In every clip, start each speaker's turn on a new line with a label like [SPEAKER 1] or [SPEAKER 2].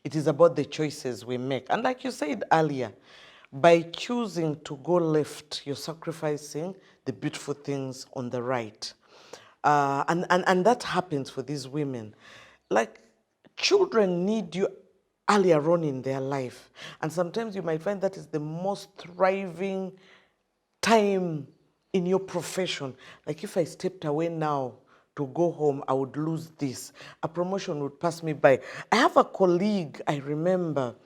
[SPEAKER 1] It is about the choices we make. And like you said earlier, by choosing to go left, you're sacrificing the beautiful things on the right. And that happens for these women. Like, children need you earlier on in their life. And sometimes you might find that is the most thriving time in your profession. Like, if I stepped away now to go home, I would lose this. A promotion would pass me by. I have a colleague, I remember,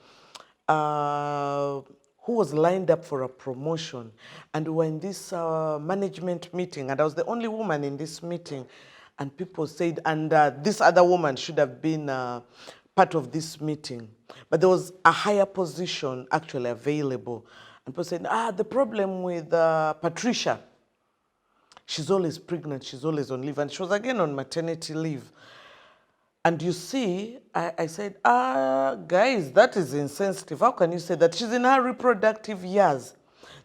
[SPEAKER 1] who was lined up for a promotion. And we were in this management meeting, and I was the only woman in this meeting. And people said, and this other woman should have been part of this meeting. But there was a higher position actually available. And people said, the problem with Patricia, she's always pregnant, she's always on leave. And she was again on maternity leave. And you see, I said, guys, that is insensitive. How can you say that? She's in her reproductive years.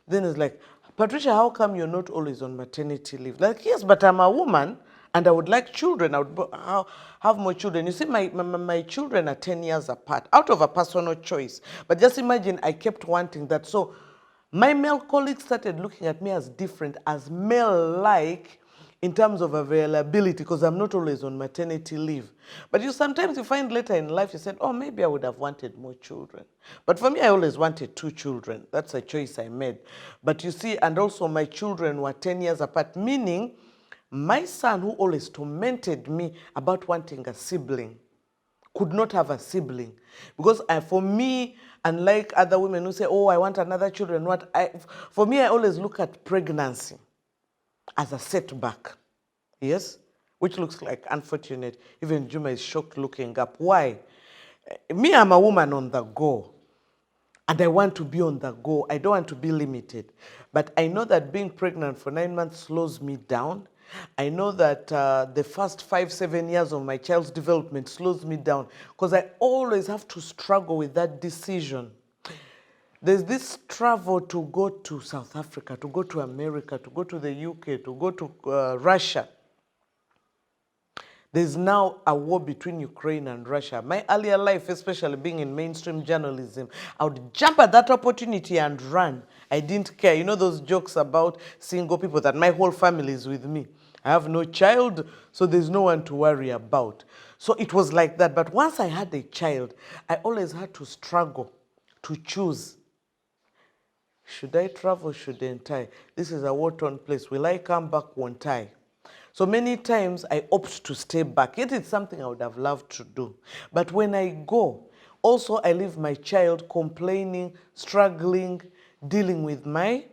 [SPEAKER 1] Then it's like, Patricia, how come you're not always on maternity leave? Like, yes, but I'm a woman and I would like children. I would have more children. You see, my children are 10 years apart out of a personal choice. But just imagine I kept wanting that. So my male colleagues started looking at me as different, as male-like, in terms of availability, because I'm not always on maternity leave. But sometimes you find later in life, you said, oh, maybe I would have wanted more children. But for me, I always wanted 2 children. That's a choice I made. But you see, and also my children were 10 years apart, meaning my son, who always tormented me about wanting a sibling, could not have a sibling. Because for me, unlike other women who say, oh, I want another children, for me, I always look at pregnancy as a setback, yes, which looks like unfortunate. Even Juma is shocked looking up. Why? Me, I'm a woman on the go, and I want to be on the go. I don't want to be limited. But I know that being pregnant for 9 months slows me down. I know that the first 5-7 years of my child's development slows me down, because I always have to struggle with that decision. There's this travel to go to South Africa, to go to America, to go to the UK, to go to Russia. There's now a war between Ukraine and Russia. My earlier life, especially being in mainstream journalism, I would jump at that opportunity and run. I didn't care. You know those jokes about single people, that my whole family is with me. I have no child, so there's no one to worry about. So it was like that. But once I had a child, I always had to struggle to choose. Should I travel? Shouldn't I? This is a war-torn place. Will I come back? Won't I? So many times I opt to stay back. Yet it's something I would have loved to do. But when I go, also I leave my child complaining, struggling, dealing with my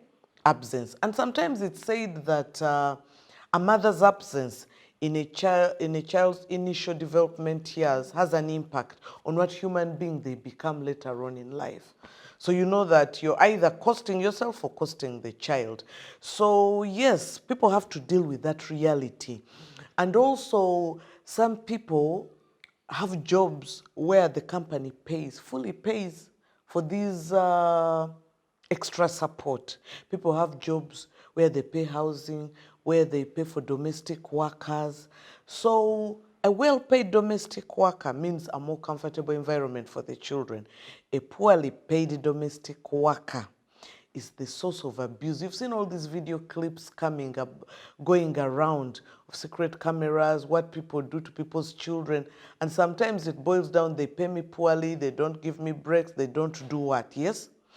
[SPEAKER 1] absence. And sometimes it's said that a mother's absence in a child's initial development years has an impact on what human being they become later on in life. So you know that you're either costing yourself or costing the child. So yes, people have to deal with that reality. And also, some people have jobs where the company fully pays for these extra support. People have jobs where they pay housing, where they pay for domestic workers. So a well-paid domestic worker means a more comfortable environment for the children. A poorly paid domestic worker is the source of abuse. You've seen all these video clips going around of secret cameras, what people do to people's children. And sometimes it boils down, they pay me poorly, they don't give me breaks, they don't do what, yes?